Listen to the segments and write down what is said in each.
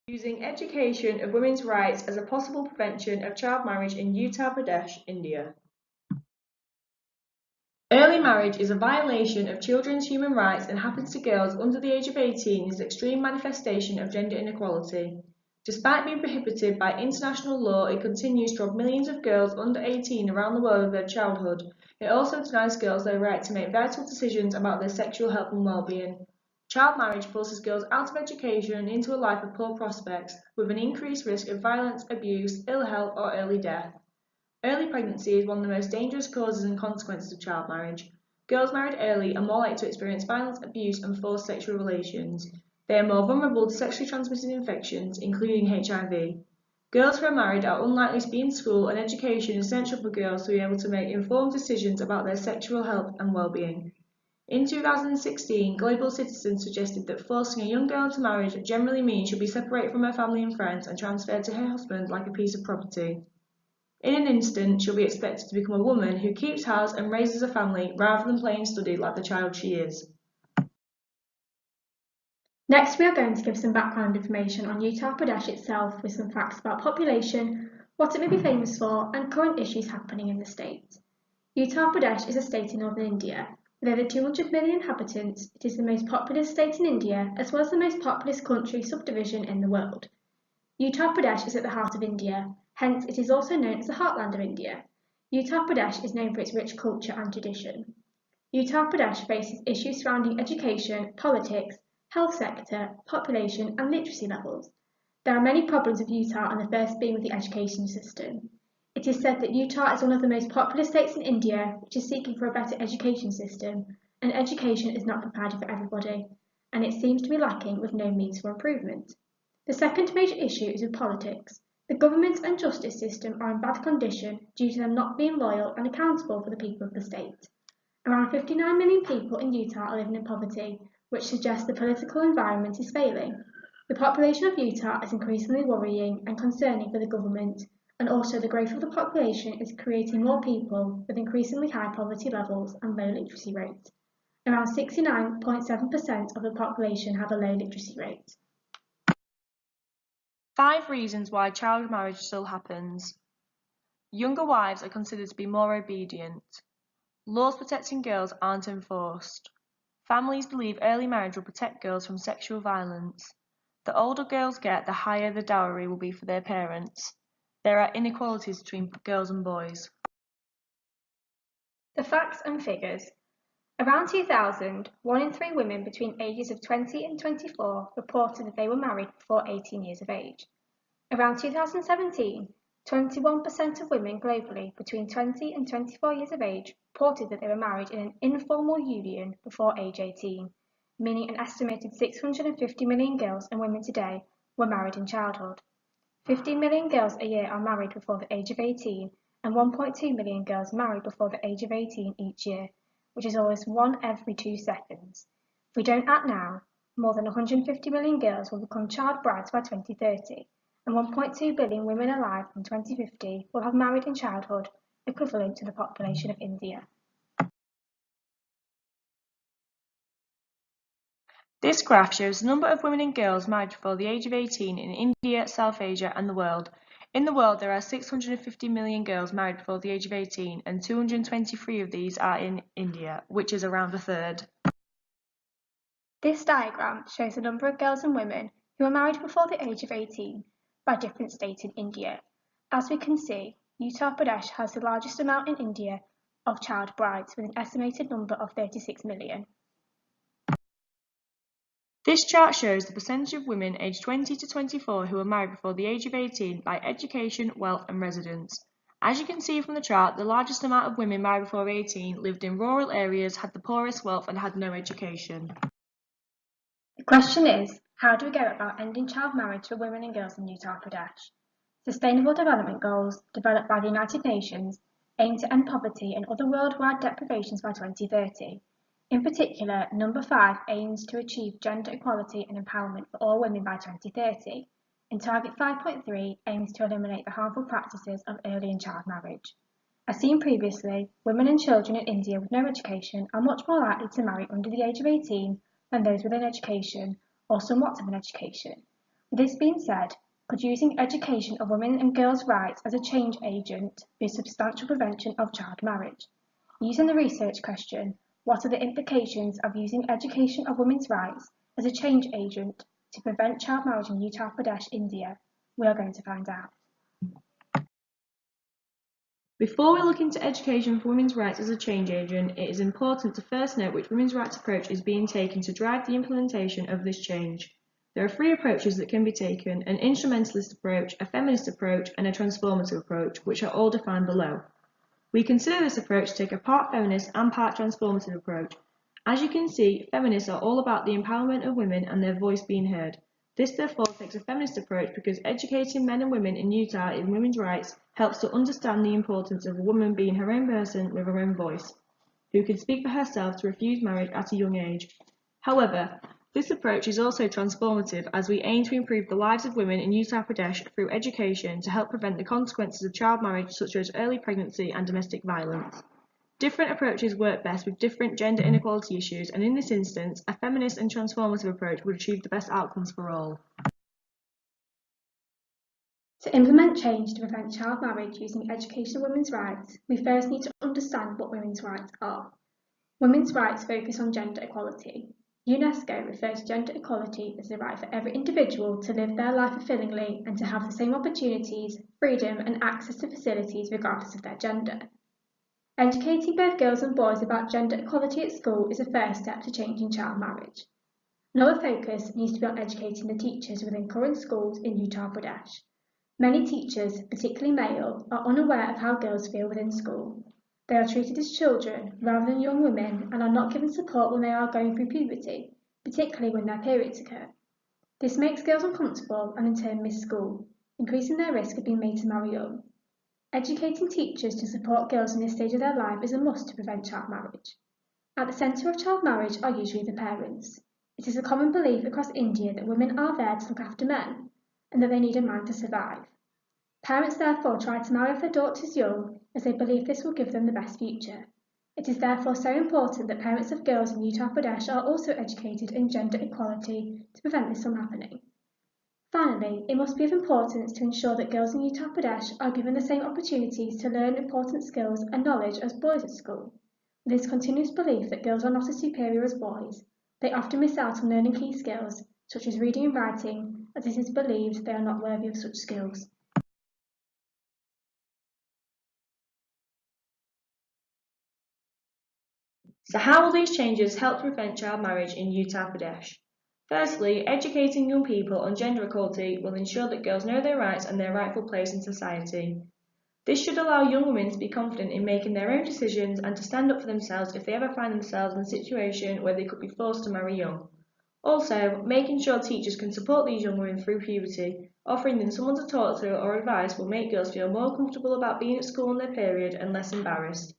Using education of women's rights as a possible prevention of child marriage in Uttar Pradesh, India. Early marriage is a violation of children's human rights and happens to girls under the age of 18 is an extreme manifestation of gender inequality. Despite being prohibited by international law, it continues to rob millions of girls under 18 around the world of their childhood. It also denies girls their right to make vital decisions about their sexual health and well-being. Child marriage forces girls out of education and into a life of poor prospects, with an increased risk of violence, abuse, ill health, or early death. Early pregnancy is one of the most dangerous causes and consequences of child marriage. Girls married early are more likely to experience violence, abuse, and forced sexual relations. They are more vulnerable to sexually transmitted infections, including HIV. Girls who are married are unlikely to be in school, and education is essential for girls to be able to make informed decisions about their sexual health and well-being. In 2016, Global Citizen suggested that forcing a young girl into marriage generally means she'll be separated from her family and friends and transferred to her husband like a piece of property. In an instant, she'll be expected to become a woman who keeps house and raises a family rather than play and study like the child she is. Next, we are going to give some background information on Uttar Pradesh itself with some facts about population, what it may be famous for, and current issues happening in the state. Uttar Pradesh is a state in northern India. With over 200 million inhabitants, it is the most populous state in India as well as the most populous country subdivision in the world. Uttar Pradesh is at the heart of India, hence it is also known as the heartland of India. Uttar Pradesh is known for its rich culture and tradition. Uttar Pradesh faces issues surrounding education, politics, health sector, population and literacy levels. There are many problems with Uttar, and the first being with the education system. It is said that Uttar is one of the most populous states in India, which is seeking for a better education system, and education is not provided for everybody, and it seems to be lacking with no means for improvement. The second major issue is with politics. The government and justice system are in bad condition due to them not being loyal and accountable for the people of the state. Around 59 million people in Uttar are living in poverty, which suggests the political environment is failing. The population of Uttar is increasingly worrying and concerning for the government, and also the growth of the population is creating more people with increasingly high poverty levels and low literacy rates. Around 69.7% of the population have a low literacy rate. 5 reasons why child marriage still happens. Younger wives are considered to be more obedient. Laws protecting girls aren't enforced. Families believe early marriage will protect girls from sexual violence. The older girls get, the higher the dowry will be for their parents. There are inequalities between girls and boys. The facts and figures. Around 2000, 1 in 3 women between ages of 20 and 24 reported that they were married before 18 years of age. Around 2017, 21% of women globally between 20 and 24 years of age reported that they were married in an informal union before age 18, meaning an estimated 650 million girls and women today were married in childhood. 15 million girls a year are married before the age of 18, and 1.2 million girls married before the age of 18 each year, which is almost 1 every 2 seconds. If we don't act now, more than 150 million girls will become child brides by 2030, and 1.2 billion women alive in 2050 will have married in childhood, equivalent to the population of India. This graph shows the number of women and girls married before the age of 18 in India, South Asia and the world. In the world, there are 650 million girls married before the age of 18, and 223 of these are in India, which is around a third. This diagram shows the number of girls and women who are married before the age of 18 by different states in India. As we can see, Uttar Pradesh has the largest amount in India of child brides, with an estimated number of 36 million. This chart shows the percentage of women aged 20 to 24 who are married before the age of 18 by education, wealth and residence. As you can see from the chart, the largest amount of women married before 18 lived in rural areas, had the poorest wealth and had no education. The question is, how do we go about ending child marriage for women and girls in Uttar Pradesh? Sustainable Development Goals, developed by the United Nations, aim to end poverty and other worldwide deprivations by 2030. In particular, number 5 aims to achieve gender equality and empowerment for all women by 2030, and target 5.3 aims to eliminate the harmful practices of early and child marriage. As seen previously, women and children in India with no education are much more likely to marry under the age of 18 than those with an education or somewhat of an education. This being said, could using education of women and girls' rights as a change agent be a substantial prevention of child marriage? Using the research question, what are the implications of using education of women's rights as a change agent to prevent child marriage in Uttar Pradesh, India? We are going to find out. Before we look into education for women's rights as a change agent, it is important to first note which women's rights approach is being taken to drive the implementation of this change. There are three approaches that can be taken: an instrumentalist approach, a feminist approach, and a transformative approach, which are all defined below. We consider this approach to take a part feminist and part transformative approach. As you can see, feminists are all about the empowerment of women and their voice being heard. This therefore takes a feminist approach because educating men and women in Utah in women's rights helps to understand the importance of a woman being her own person with her own voice, who can speak for herself to refuse marriage at a young age. However, this approach is also transformative as we aim to improve the lives of women in Uttar Pradesh through education to help prevent the consequences of child marriage such as early pregnancy and domestic violence. Different approaches work best with different gender inequality issues, and in this instance, a feminist and transformative approach would achieve the best outcomes for all. To implement change to prevent child marriage using education of women's rights, we first need to understand what women's rights are. Women's rights focus on gender equality. UNESCO refers to gender equality as the right for every individual to live their life fulfillingly and to have the same opportunities, freedom, and access to facilities regardless of their gender. Educating both girls and boys about gender equality at school is a first step to changing child marriage. Another focus needs to be on educating the teachers within current schools in Uttar Pradesh. Many teachers, particularly male, are unaware of how girls feel within school. They are treated as children rather than young women and are not given support when they are going through puberty, particularly when their periods occur. This makes girls uncomfortable and in turn miss school, increasing their risk of being made to marry young. Educating teachers to support girls in this stage of their life is a must to prevent child marriage. At the centre of child marriage are usually the parents. It is a common belief across India that women are there to look after men and that they need a man to survive. Parents therefore try to marry off their daughters young as they believe this will give them the best future. It is therefore so important that parents of girls in Uttar Pradesh are also educated in gender equality to prevent this from happening. Finally, it must be of importance to ensure that girls in Uttar Pradesh are given the same opportunities to learn important skills and knowledge as boys at school. With this continuous belief that girls are not as superior as boys, they often miss out on learning key skills such as reading and writing, as it is believed they are not worthy of such skills. So how will these changes help prevent child marriage in Uttar Pradesh? Firstly, educating young people on gender equality will ensure that girls know their rights and their rightful place in society. This should allow young women to be confident in making their own decisions and to stand up for themselves if they ever find themselves in a situation where they could be forced to marry young. Also, making sure teachers can support these young women through puberty, offering them someone to talk to or advice will make girls feel more comfortable about being at school on their period and less embarrassed.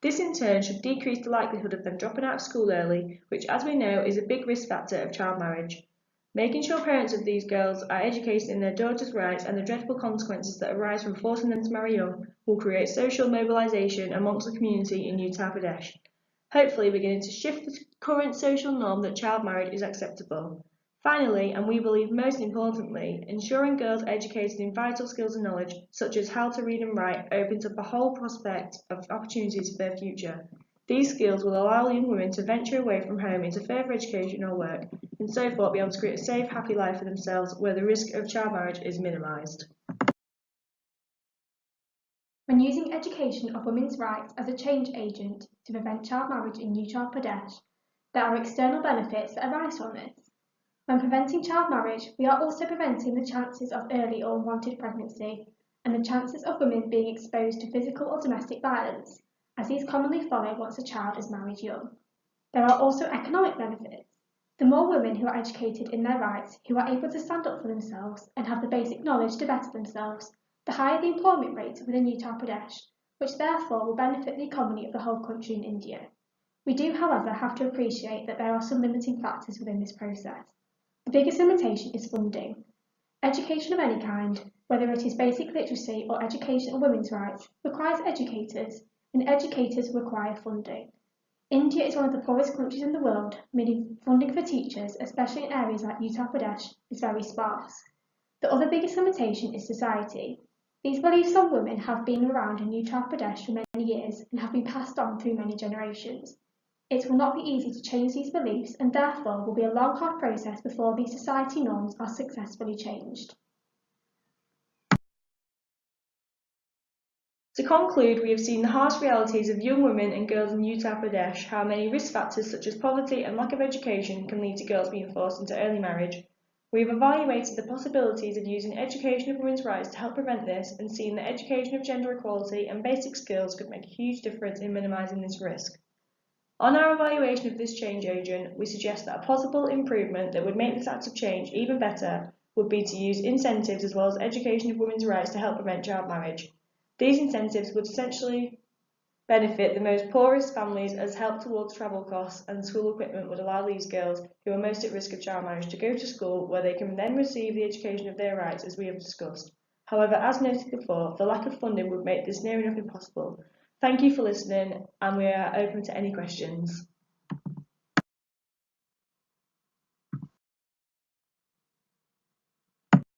This in turn should decrease the likelihood of them dropping out of school early, which as we know is a big risk factor of child marriage. Making sure parents of these girls are educated in their daughters' rights and the dreadful consequences that arise from forcing them to marry young will create social mobilisation amongst the community in Uttar Pradesh, hopefully beginning to shift the current social norm that child marriage is acceptable. Finally, and we believe most importantly, ensuring girls are educated in vital skills and knowledge, such as how to read and write, opens up a whole prospect of opportunities for their future. These skills will allow young women to venture away from home into further education or work, and so forth be able to create a safe, happy life for themselves where the risk of child marriage is minimised. When using education of women's rights as a change agent to prevent child marriage in Uttar Pradesh, there are external benefits that arise from this. When preventing child marriage, we are also preventing the chances of early or unwanted pregnancy and the chances of women being exposed to physical or domestic violence, as these commonly follow once a child is married young. There are also economic benefits. The more women who are educated in their rights, who are able to stand up for themselves and have the basic knowledge to better themselves, the higher the employment rate within Uttar Pradesh, which therefore will benefit the economy of the whole country in India. We do, however, have to appreciate that there are some limiting factors within this process. The biggest limitation is funding. Education of any kind, whether it is basic literacy or education on women's rights, requires educators, and educators require funding. India is one of the poorest countries in the world, meaning funding for teachers, especially in areas like Uttar Pradesh, is very sparse. The other biggest limitation is society. These beliefs on women have been around in Uttar Pradesh for many years and have been passed on through many generations. It will not be easy to change these beliefs and therefore will be a long, hard process before these society norms are successfully changed. To conclude, we have seen the harsh realities of young women and girls in Uttar Pradesh, how many risk factors such as poverty and lack of education can lead to girls being forced into early marriage. We have evaluated the possibilities of using education of women's rights to help prevent this and seen that education of gender equality and basic skills could make a huge difference in minimising this risk. On our evaluation of this change agent, we suggest that a possible improvement that would make this act of change even better would be to use incentives as well as education of women's rights to help prevent child marriage. These incentives would essentially benefit the most poorest families as help towards travel costs, and school equipment would allow these girls who are most at risk of child marriage to go to school where they can then receive the education of their rights as we have discussed. However, as noted before, the lack of funding would make this near enough impossible. Thank you for listening, and we are open to any questions.